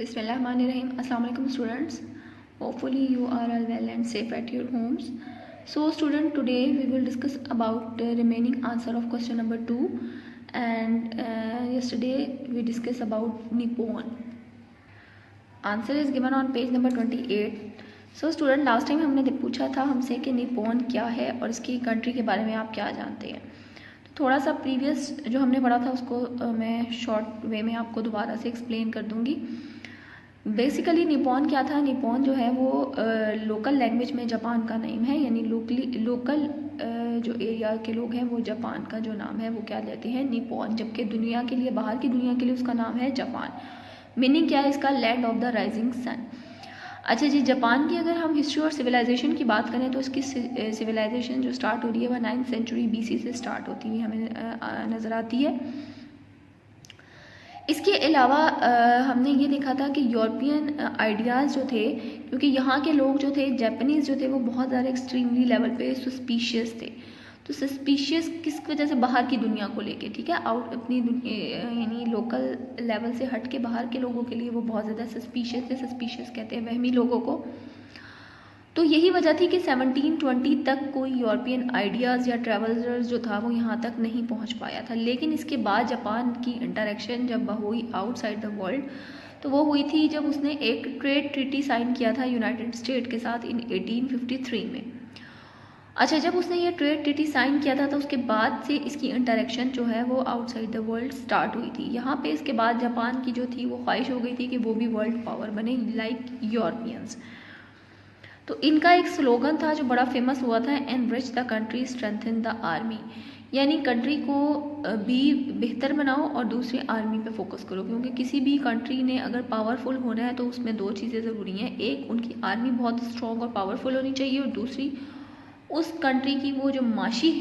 Bismillahirrahmanirrahim. Assalamu alaikum students. Hopefully you are all well and safe at your homes. So student, today we will discuss about the remaining answer of question number 2 and yesterday we discussed about Nippon. Answer is given on page number 28. So student, last time हमने पूछा था हमसे कि Nippon क्या है और इसकी country के बारे में आप क्या जानते हैं। तो थोड़ा सा प्रीवियस जो हमने पढ़ा था उसको मैं शॉर्ट वे में आपको दोबारा से एक्सप्लेन कर दूंगी। बेसिकली निपोन क्या था, निपोन जो है वो लोकल लैंग्वेज में जापान का नेम है, यानी लोकल जो एरिया के लोग हैं वो जापान का जो नाम है वो क्या लेते हैं, निपोन, जबकि दुनिया के लिए, बाहर की दुनिया के लिए उसका नाम है जापान। मीनिंग क्या है इसका, land of the rising sun. अच्छा जी, जापान की अगर हम हिस्ट्री और सिविलाइजेशन की बात करें तो इसकी सिविलाइजेशन जो स्टार्ट हो रही है वह 9th सेंचुरी BC से स्टार्ट होती हुई हमें नज़र आती है। इसके अलावा हमने ये देखा था कि यूरोपियन आइडियाज़ जो थे, क्योंकि यहाँ के लोग जो थे जापानीज़ जो थे वो बहुत ज़्यादा एक्सट्रीमली लेवल पे सस्पिशियस थे। तो सस्पिशियस किस वजह से, बाहर की दुनिया को लेके, ठीक है, आउट अपनी यानी लोकल लेवल से हट के बाहर के लोगों के लिए वो बहुत ज़्यादा सस्पिशियस थे। सस्पिशियस कहते हैं वहमी लोगों को। तो यही वजह थी कि 1720 तक कोई यूरोपियन आइडियाज़ या ट्रैवलर्स जो था वो यहाँ तक नहीं पहुँच पाया था। लेकिन इसके बाद जापान की इंटरेक्शन जब हुई आउटसाइड द वर्ल्ड तो वो हुई थी जब उसने एक ट्रेड ट्रीटी साइन किया था यूनाइटेड स्टेट के साथ इन 1853 में। अच्छा, जब उसने ये ट्रेड ट्रीटी साइन किया था तो उसके बाद से इसकी इंटरेक्शन जो है वो आउटसाइड द वर्ल्ड स्टार्ट हुई थी। यहाँ पे इसके बाद जापान की जो थी वो ख्वाहिश हो गई थी कि वो भी वर्ल्ड पावर बने लाइक यूरोपियंस। तो इनका एक स्लोगन था जो बड़ा फेमस हुआ था, enrich the country strengthen the army, यानी कंट्री को भी बेहतर बनाओ और दूसरी आर्मी पे फोकस करो, क्योंकि किसी भी कंट्री ने अगर पावरफुल होना है तो उसमें दो चीज़ें ज़रूरी हैं। एक, उनकी आर्मी बहुत स्ट्रॉन्ग और पावरफुल होनी चाहिए, और दूसरी उस कंट्री की वो जो माशी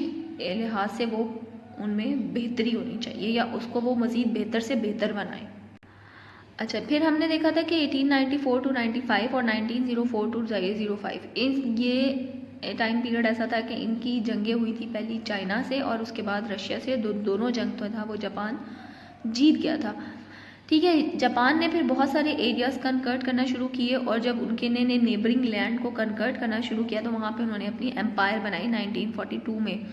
लिहाज से वो उनमें बेहतरी होनी चाहिए, या उसको वो मज़ीद बेहतर से बेहतर बनाए। अच्छा, फिर हमने देखा था कि 1894 to 95 और 1904 to 05 ये टाइम पीरियड ऐसा था कि इनकी जंगें हुई थी, पहली चाइना से और उसके बाद रशिया से। दोनों जंग तो था वो जापान जीत गया था, ठीक है। जापान ने फिर बहुत सारे एरियाज़ कन्वर्ट करना शुरू किए, और जब उनके ने नेबरिंग लैंड को कन्वर्ट करना शुरू किया तो वहाँ पे उन्होंने अपनी एम्पायर बनाई 1942 में।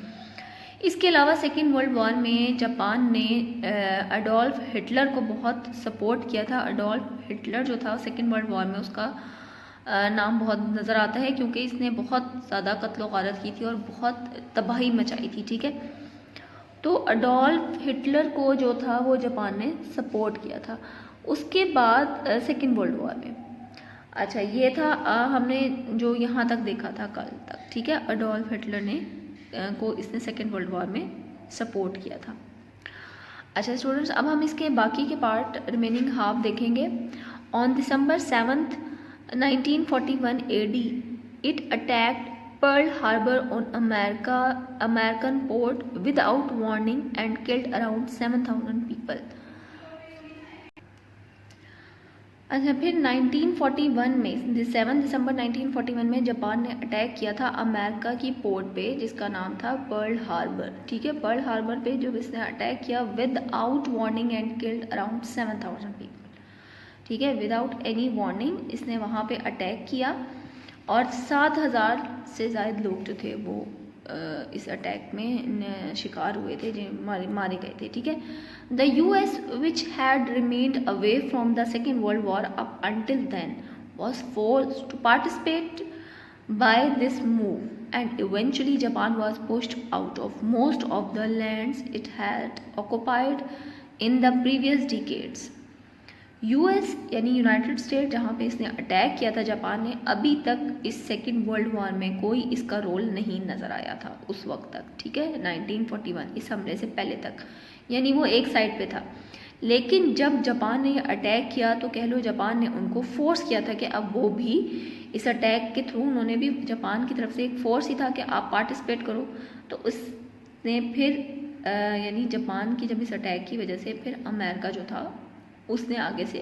इसके अलावा सेकेंड वर्ल्ड वॉर में जापान ने अडोल्फ हिटलर को बहुत सपोर्ट किया था। अडोल्फ हिटलर जो था सेकेंड वर्ल्ड वॉर में उसका नाम बहुत नज़र आता है, क्योंकि इसने बहुत ज़्यादा कत्ल गारत की थी और बहुत तबाही मचाई थी, ठीक है। तो अडोल्फ हिटलर को जो था वो जापान ने सपोर्ट किया था। उसके बाद सेकेंड वर्ल्ड वॉर में, अच्छा ये था हमने जो यहाँ तक देखा था कल तक, ठीक है, अडोल्फ हिटलर ने को इसने सेकेंड वर्ल्ड वॉर में सपोर्ट किया था। अच्छा स्टूडेंट्स, अब हम इसके बाकी के पार्ट रिमेनिंग हाफ देखेंगे। On December 7th 1941 AD it attacked Pearl Harbor on American port without warning and killed around 7,000 people. अच्छा, फिर 1941 में 7 दिसंबर 1941 में जापान ने अटैक किया था अमेरिका की पोर्ट पे जिसका नाम था पर्ल हार्बर, ठीक है। पर्ल हार्बर पे जो इसने अटैक किया without warning and killed around 7,000 people, ठीक है। विदाउट एनी वार्निंग इसने वहाँ पे अटैक किया और 7,000 से ज़्यादा लोग जो थे वो इस अटैक में शिकार हुए थे, जो मारे गए थे, ठीक है। The US which had remained away from the Second World War up until then was forced to participate by this move, and eventually Japan was pushed out of most of the lands it had occupied in the previous decades. US यानी United state जहाँ पे इसने attack किया था Japan ने, अभी तक इस सेकेंड वर्ल्ड वॉर में कोई इसका रोल नहीं नज़र आया था उस वक्त तक, ठीक है, 1941 इस हमले से पहले तक, यानी वो एक साइड पे था। लेकिन जब जापान ने अटैक किया तो कह लो जापान ने उनको फोर्स किया था कि अब वो भी इस अटैक के थ्रू, उन्होंने भी, जापान की तरफ से एक फोर्स ही था कि आप पार्टिसिपेट करो। तो उसने फिर यानी जापान की जब इस अटैक की वजह से फिर अमेरिका जो था उसने आगे से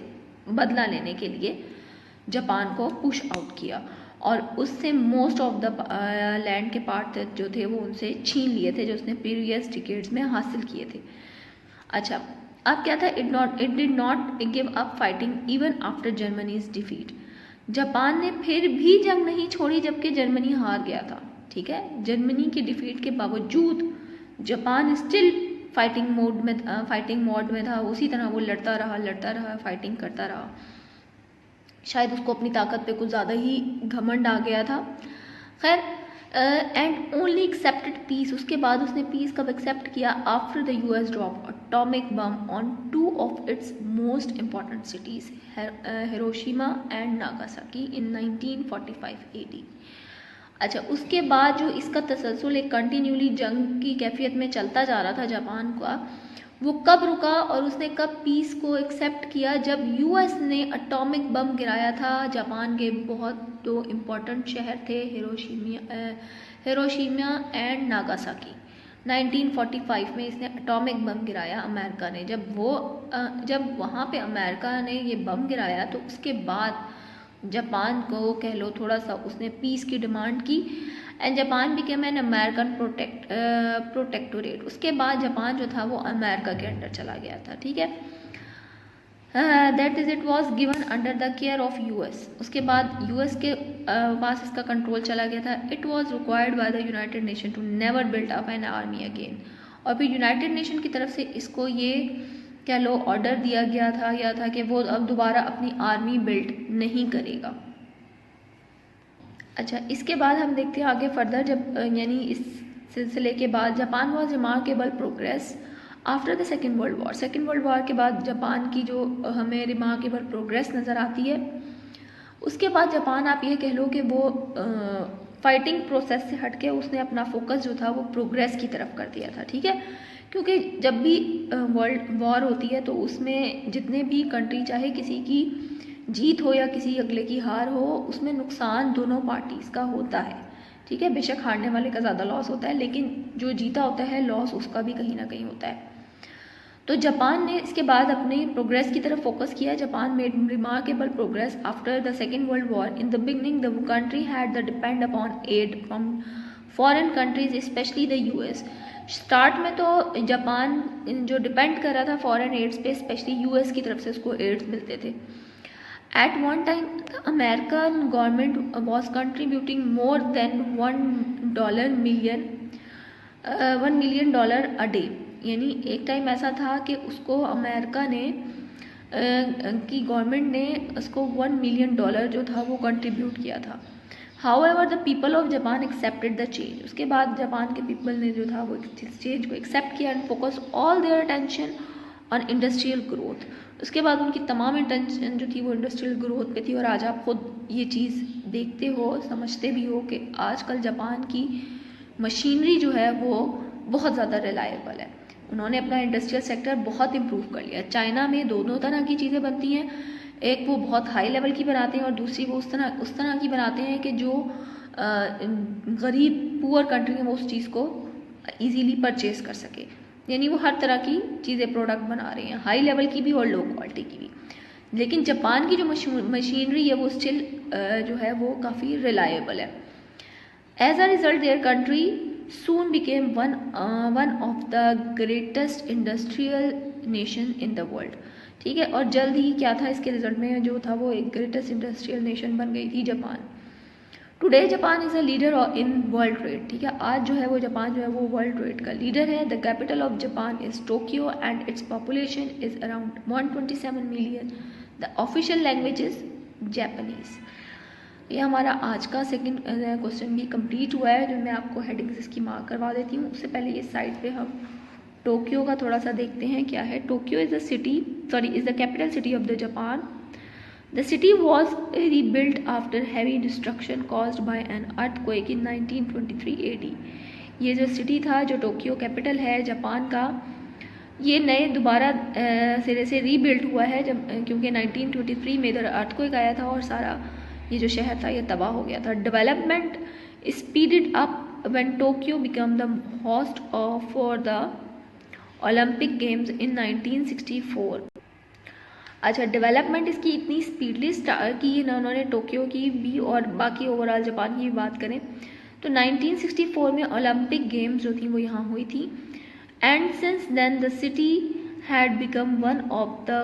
बदला लेने के लिए जापान को पुश आउट किया और उससे मोस्ट ऑफ द लैंड के पार्ट जो थे वो उनसे छीन लिए थे जो उसने प्रीवियस डिकेड्स में हासिल किए थे। अच्छा, अब क्या था, it did not give up fighting even after Germany's defeat. Japan ने फिर भी जंग नहीं छोड़ी जबकि जर्मनी हार गया था। ठीक है, जर्मनी के डिफीट के बावजूद जापान स्टिल फाइटिंग मोड में था। उसी तरह वो लड़ता रहा, फाइटिंग करता रहा। शायद उसको अपनी ताकत पे कुछ ज़्यादा ही घमंड आ गया था। खैर, एंड ओनली एक्सेप्टेड पीस, उसके बाद उसने पीस कब एक्सेप्ट किया, after the US drop atomic bomb on 2 of its most important cities, Hiroshima and Nagasaki in 1945 AD। अच्छा, उसके बाद जो इसका तसलसल एक कंटिन्यूली जंग की कैफियत में चलता जा रहा था जापान का, वो कब रुका और उसने कब पीस को एक्सेप्ट किया, जब यूएस ने एटॉमिक बम गिराया था जापान के बहुत दो इम्पोर्टेंट शहर थे, हिरोशिमा एंड नागासाकी। 1945 में इसने एटॉमिक बम गिराया अमेरिका ने। जब वहाँ पे अमेरिका ने ये बम गिराया तो उसके बाद जापान को कह लो थोड़ा सा उसने पीस की डिमांड की, and Japan became an American protectorate. उसके बाद जापान जो था वो अमेरिका के अंडर चला गया था। ठीक है, that is it was given under the care of US. उसके बाद यूएस के पास इसका कंट्रोल चला गया था। It was required by the United Nation to never build up an army again. और फिर यूनाइटेड नेशन की तरफ से इसको ये कह लो ऑर्डर दिया गया था कि वो अब दोबारा अपनी आर्मी बिल्ड नहीं करेगा। अच्छा, इसके बाद हम देखते हैं आगे फर्दर, जब यानी इस सिलसिले के बाद Japan was remarkable progress after the second world war. Second world war के बाद जापान की जो हमें रिमार्केबल प्रोग्रेस नज़र आती है, उसके बाद जापान आप ये कह लो कि वो फाइटिंग प्रोसेस से हटके उसने अपना फोकस जो था वो प्रोग्रेस की तरफ कर दिया था। ठीक है, क्योंकि जब भी वर्ल्ड वॉर होती है तो उसमें जितने भी कंट्री, चाहे किसी की जीत हो या किसी अगले की हार हो, उसमें नुकसान दोनों पार्टीज़ का होता है। ठीक है, बेशक हारने वाले का ज़्यादा लॉस होता है, लेकिन जो जीता होता है लॉस उसका भी कहीं ना कहीं होता है। तो जापान ने इसके बाद अपने प्रोग्रेस की तरफ फोकस किया। Japan made remarkable progress after the second world war. In the beginning the country had the depend upon aid from foreign countries specially the US. Start में तो जापान जो डिपेंड कर रहा था फॉरेन एड्स पे, specially US की तरफ से उसको एड्स मिलते थे। At one time, the American government was contributing more than $1 million a day। यानी एक टाइम ऐसा था कि उसको अमेरिका ने की गवर्नमेंट ने उसको $1 million जो था वो कंट्रीब्यूट किया था। However, the people of Japan accepted the change। उसके बाद जापान के पीपल ने जो था वो इस चेंज को एक्सेप्ट किया and focus all their attention on industrial growth. उसके बाद उनकी तमाम इंटेंशन जो थी वो इंडस्ट्रियल ग्रोथ पे थी। और आज आप खुद ये चीज़ देखते हो, समझते भी हो कि आजकल जापान की मशीनरी जो है वो बहुत ज़्यादा रिलायबल है। उन्होंने अपना इंडस्ट्रियल सेक्टर बहुत इम्प्रूव कर लिया। चाइना में दोनों तरह की चीज़ें बनती हैं, एक वो बहुत हाई लेवल की बनाते हैं और दूसरी वो उस तरह की बनाते हैं कि जो गरीब पुअर कंट्री है वो उस चीज़ को ईजीली परचेज कर सके। यानी वो हर तरह की चीज़ें प्रोडक्ट बना रहे हैं, हाई लेवल की भी और लो क्वालिटी की भी। लेकिन जापान की जो मशीनरी है वो स्टिल जो है वो काफ़ी रिलायबल है। As a result their country soon became one of the greatest industrial nation in the world. ठीक है, और जल्द ही क्या था इसके रिजल्ट में जो था वो एक ग्रेटेस्ट इंडस्ट्रियल नेशन बन गई थी Japan. Today Japan is a leader in world trade. ठीक है, आज जो है वो जापान जो है वो वर्ल्ड ट्रेड का लीडर है। The capital of Japan is Tokyo and its population is around 127 million. The official language is Japanese. ये हमारा आज का सेकंड क्वेश्चन भी कंप्लीट हुआ है, जो मैं आपको हेडिंग्स इसकी मार्क करवा देती हूँ। उससे पहले ये साइड पे हम टोक्यो का थोड़ा सा देखते हैं क्या है। Tokyo is the capital city of the Japan. The city was rebuilt after heavy destruction caused by an earthquake in 1923 AD। ये जो सिटी था, जो टोक्यो कैपिटल है जापान का, ये नए दोबारा सिरे से रीबिल्ड हुआ है क्योंकि 1923 में इधर अर्थक्वेक आया था और सारा ये जो शहर था ये तबाह हो गया था। Development speeded up when Tokyo become the host for the Olympic games in 1964। अच्छा, डेवलपमेंट इसकी इतनी स्पीडली स्टार्ट की उन्होंने टोक्यो की भी और बाकी ओवरऑल जापान की भी बात करें तो 1964 में ओलंपिक गेम्स जो थी वो यहाँ हुई थी। And since then the city had become one of the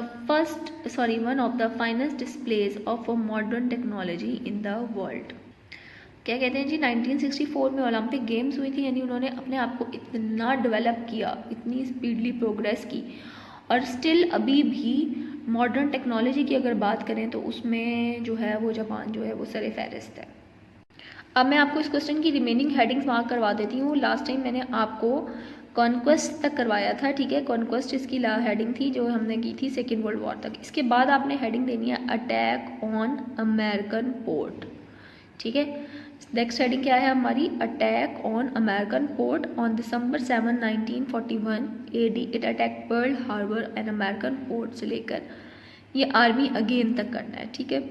finest displays of a modern technology in the world। क्या कहते हैं जी, 1964 में ओलंपिक गेम्स हुई थी, यानी उन्होंने अपने आप को इतना डेवलप किया, इतनी स्पीडली प्रोग्रेस की, और स्टिल अभी भी मॉडर्न टेक्नोलॉजी की अगर बात करें तो उसमें जो है वो जापान जो है वो सरे फहरिस्त है। अब मैं आपको इस क्वेश्चन की रिमेनिंग हेडिंग्स मार्क करवा देती हूँ। लास्ट टाइम मैंने आपको कॉन्क्वेस्ट तक करवाया था, ठीक है, कॉन्क्वेस्ट इसकी हेडिंग थी जो हमने की थी सेकेंड वर्ल्ड वॉर तक। इसके बाद आपने हेडिंग देनी है अटैक ऑन अमेरिकन पोर्ट, ठीक है। नेक्स्ट हेडिंग क्या है हमारी, attack on American port on December 7, 1941 AD it attack Pearl Harbor and American port से लेकर ये आर्मी अगेन तक करना है, ठीक है।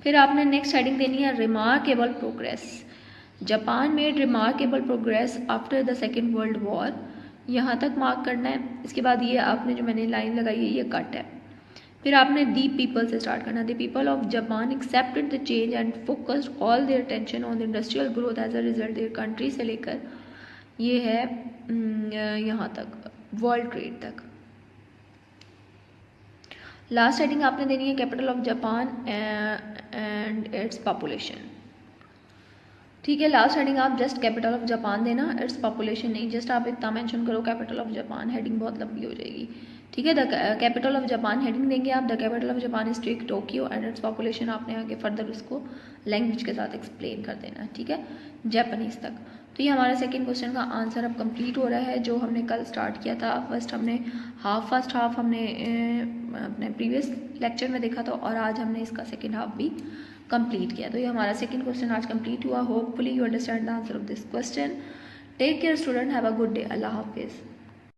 फिर आपने नेक्स्ट हेडिंग देनी है remarkable progress, Japan made remarkable progress after the second world war, यहाँ तक मार्क करना है। इसके बाद ये आपने जो मैंने लाइन लगाई है ये कट है। फिर आपने दी पीपल से स्टार्ट करना, the people of Japan accepted the change and focused all their attention on the industrial growth as a result their country से लेकर ये है यहाँ तक वर्ल्ड ट्रेड तक। लास्ट हेडिंग आपने देनी है capital of Japan and its population, ठीक है। लास्ट हेडिंग आप जस्ट कैपिटल ऑफ जापान देना, इट्स पॉपुलेशन नहीं, जस्ट आप इतना मेंशन करो कैपिटल ऑफ जापान, हेडिंग बहुत लंबी हो जाएगी, ठीक है। The capital of Japan heading देंगे आप, the capital of Japan is Tokyo and its population आपने आगे फर्दर उसको लैंग्वेज के साथ एक्सप्लेन कर देना, ठीक है, जापानीज तक। तो ये हमारा सेकंड क्वेश्चन का आंसर अब कंप्लीट हो रहा है, जो हमने कल स्टार्ट किया था। फर्स्ट हाफ हमने अपने प्रीवियस लेक्चर में देखा था और आज हमने इसका सेकंड हाफ भी कंप्लीट किया। तो ये हमारा सेकंड क्वेश्चन आज कंप्लीट हुआ। Hopefully you understand the answer of this question. Take care student, have a good day, Allah हाफिज़।